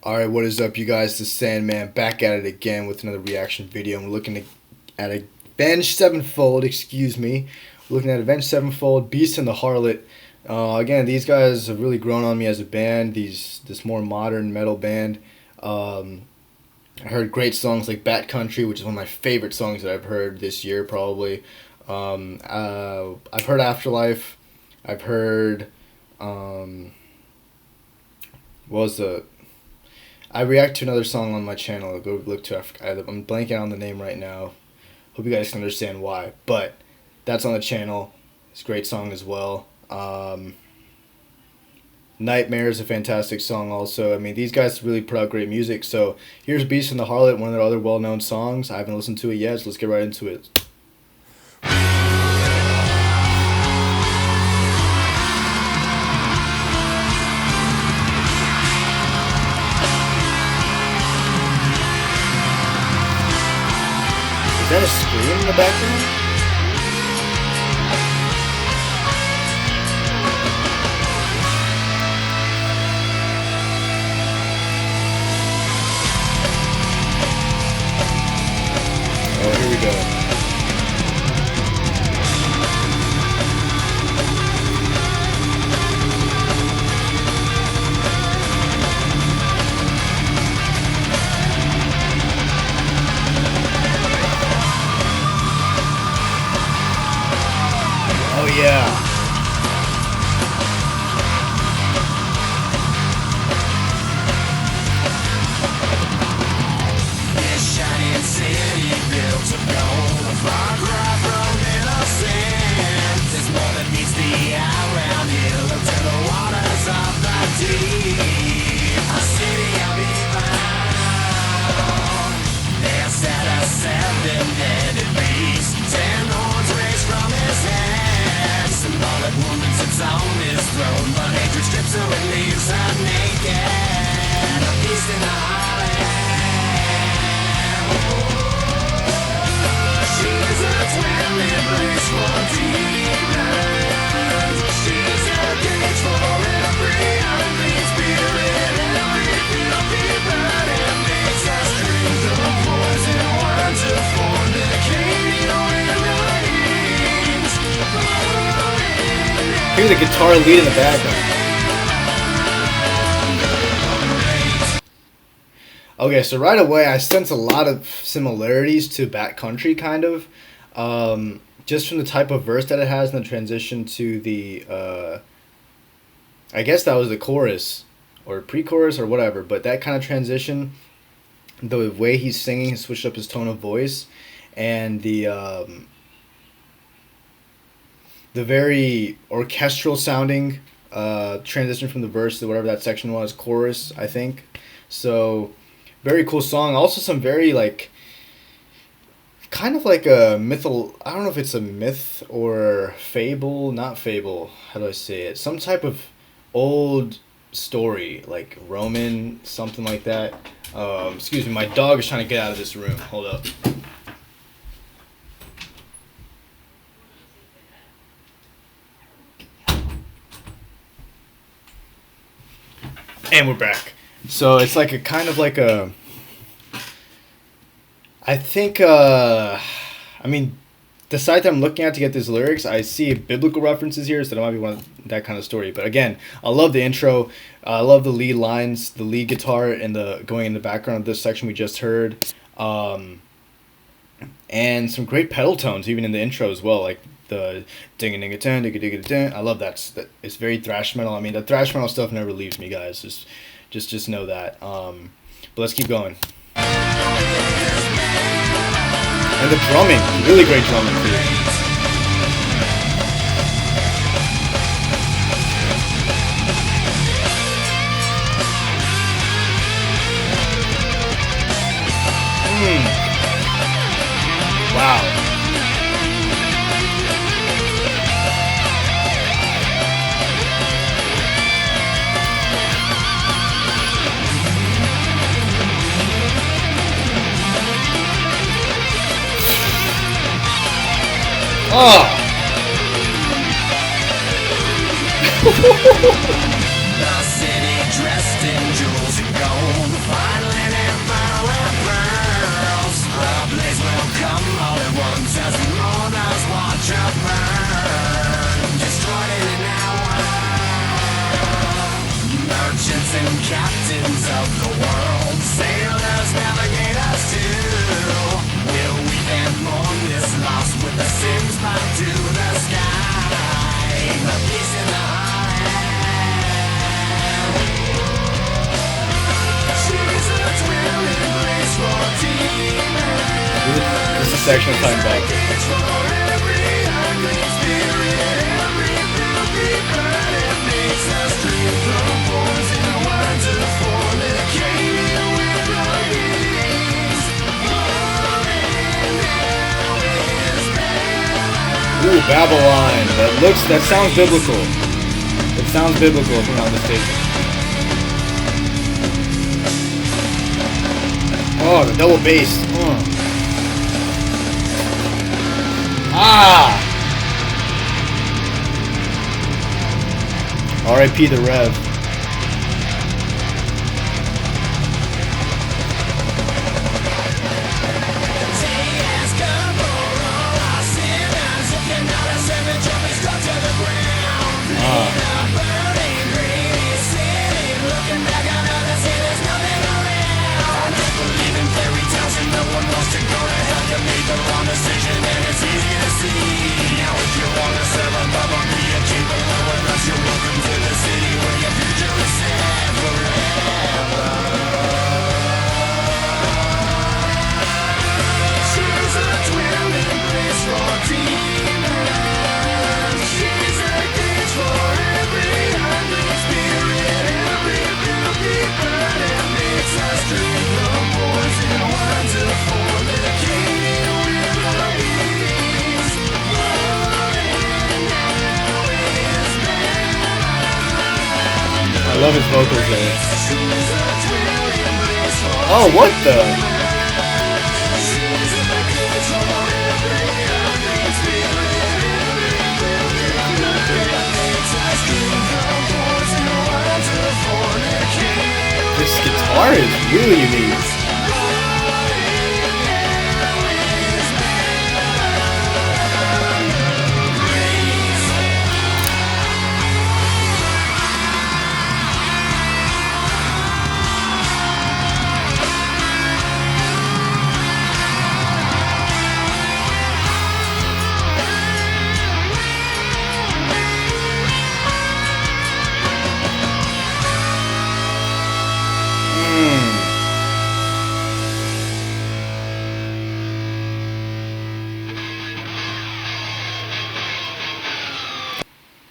Alright, what is up, you guys? The Sandman back at it again with another reaction video. We're looking at Avenged Sevenfold, excuse me. We're looking at Avenged Sevenfold, Beast and the Harlot. Again, these guys have really grown on me as a band, this more modern metal band. I heard great songs like Bat Country, which is one of my favorite songs that I've heard this year, probably. I've heard Afterlife. I've heard, what was the... I react to another song on my channel. Go look to it. I'm blanking on the name right now. Hope you guys can understand why. But that's on the channel. It's a great song as well. Nightmare is a fantastic song also. I mean, these guys really put out great music. So here's Beast and the Harlot, one of their other well-known songs. I haven't listened to it yet, so let's get right into it. Is that a scream in the background? Oh, here we go. Oh yeah. This shining city built of gold, a far cry from innocence. There's more that meets the eye around here. Look to the waters of the deep. A city of evil. There sat a seven-headed beast. 10 horns raised from his head. Symbolic woman sits on his throne, but hatred strips her and leaves her naked. A beast in the heart. She's a dwelling place for demons. She's a cage for every unclean spirit. Every filthy bird it makes us drink the poison wine to fornicate remedies. Here's the guitar lead in the background. Okay, so right away I sense a lot of similarities to Bat Country, kind of. Just from the type of verse that it has and the transition to the, I guess that was the chorus, or pre-chorus, or whatever, but that kind of transition, the way he's singing, he switched up his tone of voice, and the very orchestral sounding transition from the verse to whatever that section was, chorus, I think. So... very cool song. Also some very, like, kind of like a mythal... I don't know if it's a myth or fable. Not fable. How do I say it? Some type of old story, like Roman, something like that. Excuse me, my dog is trying to get out of this room. Hold up. And we're back. So it's like a kind of like a... I think, I mean, the site that I'm looking at to get these lyrics, I see biblical references here, so that might be that kind of story. But again, I love the intro. I love the lead lines, the lead guitar, and the going in the background of this section we just heard. And some great pedal tones, even in the intro as well, like the ding-a-ding-a-ding, ding-a-ding-a-ding. I love that. It's very thrash metal. I mean, the thrash metal stuff never leaves me, guys. Just know that. But let's keep going. And the drumming, really great drumming too. Wow. kings and captains of the world, sailors navigate us too. Will we then mourn this loss with the sins bound to the sky? The peace in the heart. Jesus will embrace for demons. This is a section of time back. Ooh, Babylon. That sounds biblical. It sounds biblical if I'm not mistaken. Oh, the double bass. Ah! R.I.P. the Rev. I love his vocals there. Oh, what the? This guitar is really unique.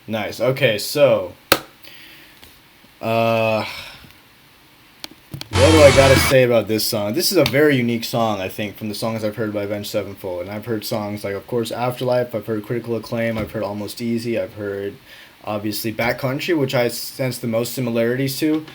Nice. Okay, so what do I gotta say about this song? This is a very unique song, I think, from the songs I've heard by Avenged Sevenfold. And I've heard songs like, of course, Afterlife, I've heard Critical Acclaim, I've heard Almost Easy, I've heard, obviously, Backcountry, which I sense the most similarities to.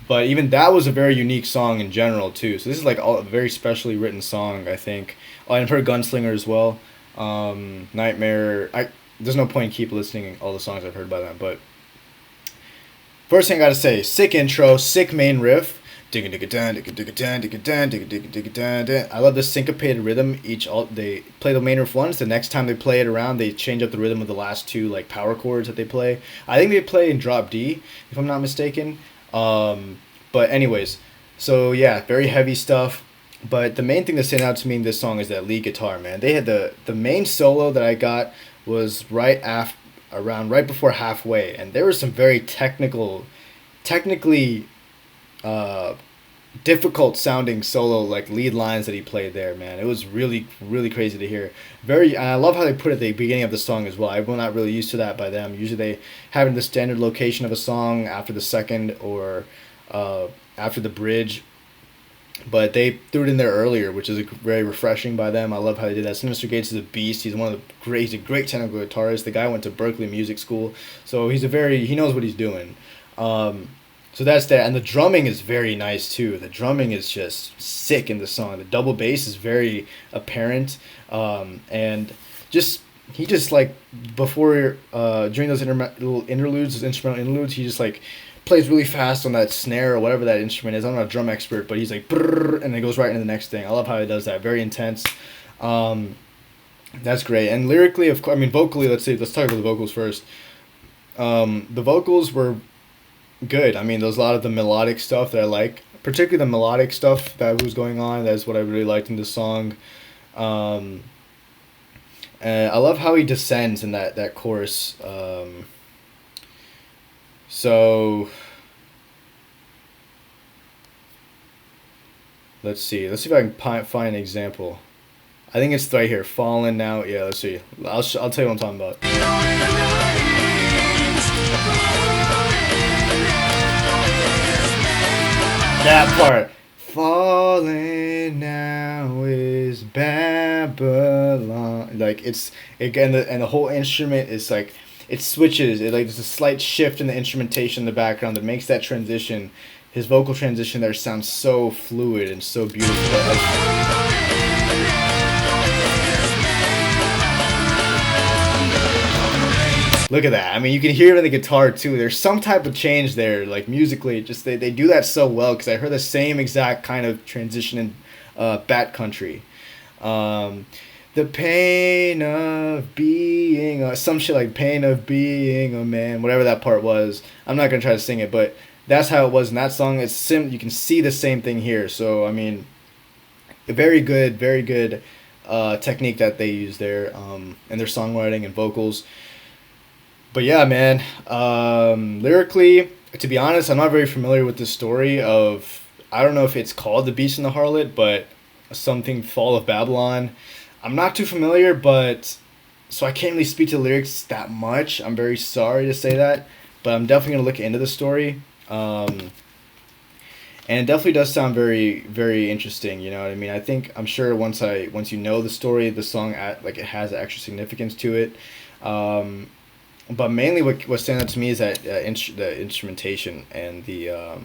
But even that was a very unique song in general, too. So this is like a very specially written song, I think. Oh, and I've heard Gunslinger as well. Nightmare. There's no point in keep listening all the songs I've heard by them, but first thing I gotta say, sick intro, sick main riff. I love the syncopated rhythm. They play the main riff once. The next time they play it around, they change up the rhythm of the last two like power chords that they play. I think they play in drop D, if I'm not mistaken. But anyways, so yeah, very heavy stuff. But the main thing that stood out to me in this song is that lead guitar, man. They had the main solo that I got was right before halfway, and there was some very technically difficult sounding solo like lead lines that he played there, man. It was really, really crazy to hear. And I love how they put it at the beginning of the song as well. I'm not really used to that by them. Usually they have the standard location of a song after the second or after the bridge. But they threw it in there earlier, which is very refreshing by them. I love how they did that. Sinister Gates is a beast. He's he's a great technical guitarist. The guy went to Berklee Music School, so he knows what he's doing. So that's that. And the drumming is very nice too. The drumming is just sick in the song. The double bass is very apparent. And he just like before during those little interludes, those instrumental interludes, he just like plays really fast on that snare or whatever that instrument is. I'm not a drum expert, but he's like brrr, and it goes right into the next thing. I love how he does that. Very intense. That's great. And lyrically, vocally, let's talk about the vocals first. The vocals were good. I mean, there's a lot of the melodic stuff that I like, particularly the melodic stuff that was going on. That's what I really liked in the song. Um, and I love how he descends in that chorus. So let's see. Let's see if I can find an example. I think it's right here. Fallen now. Yeah, let's see. I'll tell you what I'm talking about. That part. Fallen now is Babylon. Like it's again, and the whole instrument is like it switches. It like there's a slight shift in the instrumentation in the background that makes that transition. His vocal transition there sounds so fluid and so beautiful. Look at that. I mean, you can hear it in the guitar too. There's some type of change there, like musically. Just they do that so well because I heard the same exact kind of transition in Bat Country. Um, the pain of being some shit like pain of being a man, whatever that part was. I'm not gonna try to sing it, but that's how it was in that song. It's you can see the same thing here. So I mean, a very good technique that they use there in their songwriting and vocals. But yeah, man, lyrically, to be honest, I'm not very familiar with the story of. I don't know if it's called The Beast and the Harlot, but something Fall of Babylon. I'm not too familiar, but so I can't really speak to the lyrics that much. I'm very sorry to say that, but I'm definitely gonna look into the story. And it definitely does sound very interesting. You know what I mean? I'm sure once you know the story, the song like it has extra significance to it. But mainly what stands out to me is that the instrumentation and the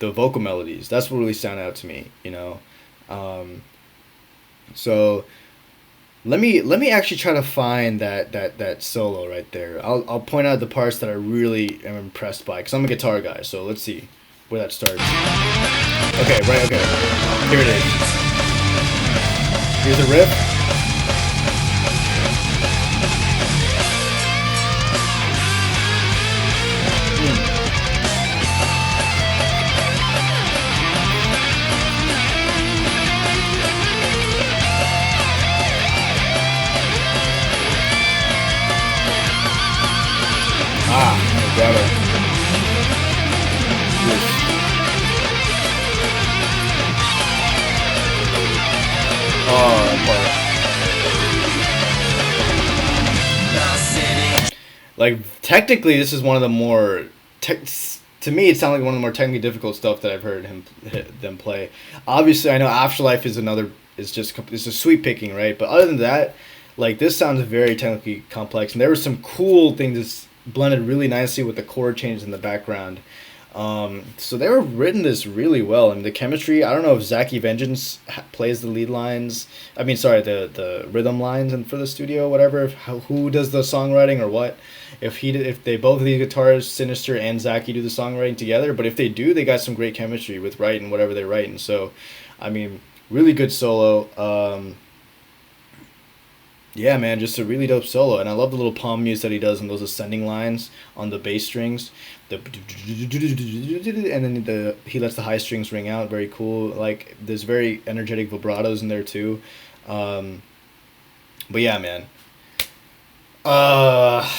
vocal melodies. That's what really stand out to me. You know, so let me actually try to find that solo right there. I'll point out the parts that I really am impressed by because I'm a guitar guy. So let's see where that starts. Okay, right. Okay, here it is. Here's the riff. I got it. Oh, like technically, this is one of the more to me. It sounds like one of the more technically difficult stuff that I've heard them play. Obviously, I know Afterlife is another. It's a sweep picking, right? But other than that, like this sounds very technically complex, and there were some cool things that blended really nicely with the chord changes in the background. So they were written this really well, and the chemistry. I don't know if Zachy Vengeance plays the lead lines. I mean, sorry, the rhythm lines, and for the studio, whatever. Who does the songwriting or what? If they both of these guitarists, Sinister and Zachy, do the songwriting together. But if they do, they got some great chemistry with writing whatever they're writing. So, I mean, really good solo. Yeah, man, just a really dope solo, and I love the little palm muse that he does on those ascending lines on the bass strings, the and then he lets the high strings ring out. Very cool. Like there's very energetic vibratos in there too. Um, but yeah, man. Uh,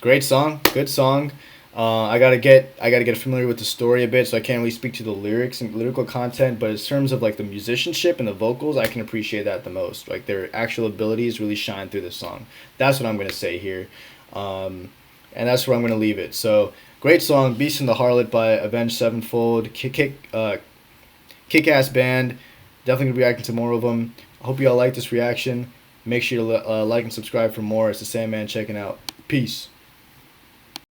Great song, good song. I gotta get familiar with the story a bit, so I can't really speak to the lyrics and lyrical content. But in terms of like the musicianship and the vocals, I can appreciate that the most. Like their actual abilities really shine through this song. That's what I'm gonna say here, and that's where I'm gonna leave it. So great song, "Beast and the Harlot" by Avenged Sevenfold. Kick ass band. Definitely gonna be reacting to more of them. I hope you all like this reaction. Make sure to like and subscribe for more. It's the Sandman checking out. Peace.